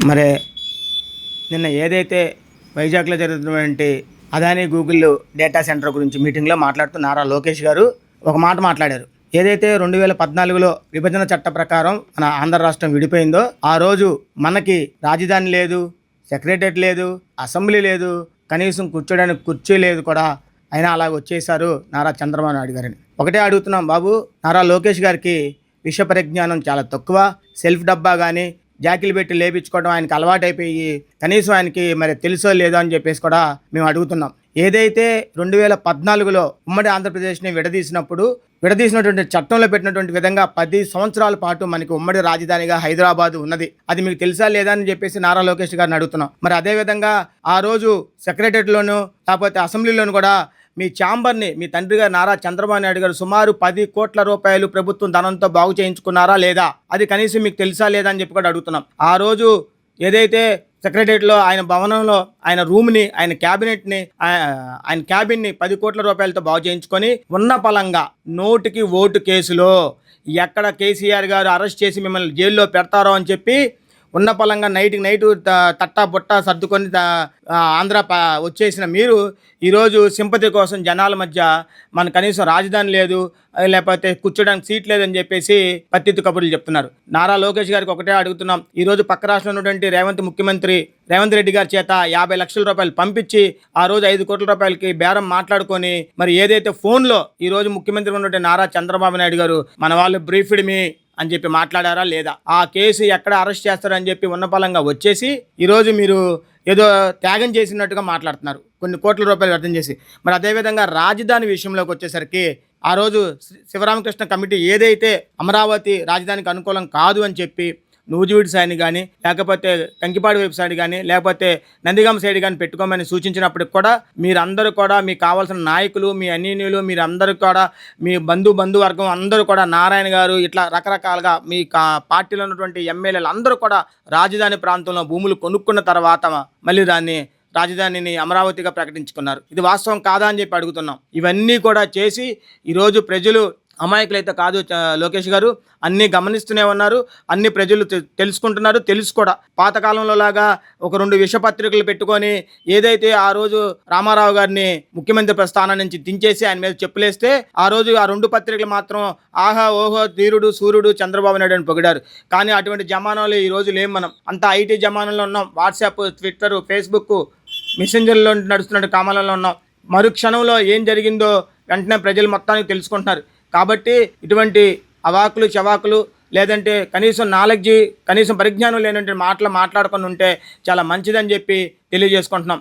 మరి నిన్న ఏదైతే వైజాగ్లో జరుగుతున్నటువంటి అదానీ గూగుల్ డేటా సెంటర్ గురించి మీటింగ్లో మాట్లాడుతూ నారా లోకేష్ గారు ఒక మాట మాట్లాడారు. ఏదైతే 2014లో విభజన చట్ట ప్రకారం మన ఆంధ్ర రాష్ట్రం విడిపోయిందో ఆ రోజు మనకి రాజధాని లేదు, సెక్రటరేట్ లేదు, అసెంబ్లీ లేదు, కనీసం కూర్చోడానికి కుర్చీ లేదు కూడా. అయినా అలాగ వచ్చేసారు నారా చంద్రబాబు నాయుడు గారిని. ఒకటే అడుగుతున్నాం బాబు, నారా లోకేష్ గారికి విషయ పరిజ్ఞానం చాలా తక్కువ. సెల్ఫ్ డబ్బా కానీ జాకీలు పెట్టి లేపించుకోవడం ఆయనకి అలవాటైపోయి కనీసం ఆయనకి మరి తెలుసో లేదో అని చెప్పేసి కూడా మేము అడుగుతున్నాం. ఏదైతే 2014లో ఉమ్మడి ఆంధ్రప్రదేశ్ని విడదీసినటువంటి చట్టంలో పెట్టినటువంటి విధంగా 10 సంవత్సరాల పాటు మనకి ఉమ్మడి రాజధానిగా హైదరాబాద్ ఉన్నది. అది మీకు తెలుసా లేదా అని చెప్పేసి నారా లోకేష్ గారిని అడుగుతున్నాం. మరి అదేవిధంగా ఆ రోజు సెక్రటరీలోను లేకపోతే అసెంబ్లీలోను కూడా మీ ఛాంబర్ని మీ తండ్రి గారు నారా చంద్రబాబు నాయుడు గారు సుమారు 10 కోట్ల రూపాయలు ప్రభుత్వం ధనంతో బాగు చేయించుకున్నారా లేదా, అది కనీసం మీకు తెలుసా లేదా అని చెప్పి కూడా అడుగుతున్నాం. ఆ రోజు ఏదైతే సెక్రటరియట్లో ఆయన భవనంలో ఆయన రూమ్ని, ఆయన క్యాబిన్ని 10 కోట్ల రూపాయలతో బాగు చేయించుకొని ఉన్న పలంగా నోటికి ఓటు కేసులో ఎక్కడ కేసీఆర్ గారు అరెస్ట్ చేసి మిమ్మల్ని జైల్లో పెడతారో అని చెప్పి ఉన్న పలంగా నైట్ తట్టా బుట్ట సర్దుకొని ఆంధ్ర వచ్చేసిన మీరు ఈరోజు సింపతి కోసం జనాల మధ్య మన కనీసం రాజధాని లేదు, లేకపోతే కూర్చోడానికి సీట్ లేదని చెప్పేసి పత్తిత్తు కబుర్లు చెప్తున్నారు. నారా లోకేష్ గారికి ఒకటే అడుగుతున్నాం, ఈరోజు పక్క రాష్ట్రంలో ఉన్నటువంటి ముఖ్యమంత్రి రేవంత్ రెడ్డి గారి చేత 50 లక్షల రూపాయలు పంపించి ఆ రోజు 5 కోట్ల రూపాయలకి బేరం మాట్లాడుకొని మరి ఏదైతే ఫోన్లో ఈరోజు ముఖ్యమంత్రి ఉన్నటువంటి నారా చంద్రబాబు నాయుడు గారు మన వాళ్ళు బ్రీఫ్డ్ మీ అని చెప్పి మాట్లాడారా లేదా, ఆ కేసు ఎక్కడ అరెస్ట్ చేస్తారని చెప్పి ఉన్నపలంగా వచ్చేసి ఈరోజు మీరు ఏదో త్యాగం చేసినట్టుగా మాట్లాడుతున్నారు, కొన్ని కోట్ల రూపాయలు వ్యర్థం చేసి. మరి అదేవిధంగా రాజధాని విషయంలోకి వచ్చేసరికి ఆ రోజు శివరామకృష్ణ కమిటీ ఏదైతే అమరావతి రాజధానికి అనుకూలం కాదు అని చెప్పి నూజివీడు సైడ్ కానీ లేకపోతే కంకిపాడు వైపు సైడ్ కానీ లేకపోతే నందిగామ సైడ్ కానీ పెట్టుకోమని సూచించినప్పటికి కూడా మీరందరూ కూడా మీకు కావాల్సిన నాయకులు, మీ అన్నియులు, మీరందరూ కూడా మీ బంధువర్గం అందరూ కూడా నారాయణ గారు ఇట్లా రకరకాలుగా మీ పార్టీలో ఉన్నటువంటి ఎమ్మెల్యేలు అందరూ కూడా రాజధాని ప్రాంతంలో భూములు కొనుక్కున్న తర్వాత మళ్ళీ రాజధానిని అమరావతిగా ప్రకటించుకున్నారు. ఇది వాస్తవం కాదా అని చెప్పి అడుగుతున్నాం. ఇవన్నీ కూడా చేసి ఈరోజు ప్రజలు అమాయకులైతే కాదు లోకేష్ గారు, అన్నీ గమనిస్తూనే ఉన్నారు, అన్ని ప్రజలు తెలుసుకుంటున్నారు. తెలుసు కూడా పాతకాలంలో లాగా ఒక 2 విషపత్రికలు పెట్టుకొని ఏదైతే ఆ రోజు రామారావు గారిని ముఖ్యమంత్రి స్థానం నుంచి దించేసి ఆయన మీద చెప్పులేస్తే ఆ రోజు ఆ 2 పత్రికలు మాత్రం ఆహా ఓహో ధీరుడు సూర్యుడు చంద్రబాబు నాయుడు అని పొగిడారు. కానీ అటువంటి జమానాలో ఈ రోజు లేం. మనం అంతా ఐటీ జమానంలో ఉన్నాం. వాట్సాప్, ట్విట్టర్, ఫేస్బుక్, మెసెంజర్లో నడుస్తున్న కామాలలో ఉన్నాం. మరుక్షణంలో ఏం జరిగిందో వెంటనే ప్రజలు మొత్తానికి తెలుసుకుంటున్నారు. కాబట్టి ఇటువంటి అవాకులు చవాకులు లేదంటే కనీసం నాలెడ్జి, కనీసం పరిజ్ఞానం లేనంటే మాటలు మాట్లాడుకొని ఉంటే చాలా మంచిదని చెప్పి తెలియజేసుకుంటున్నాం.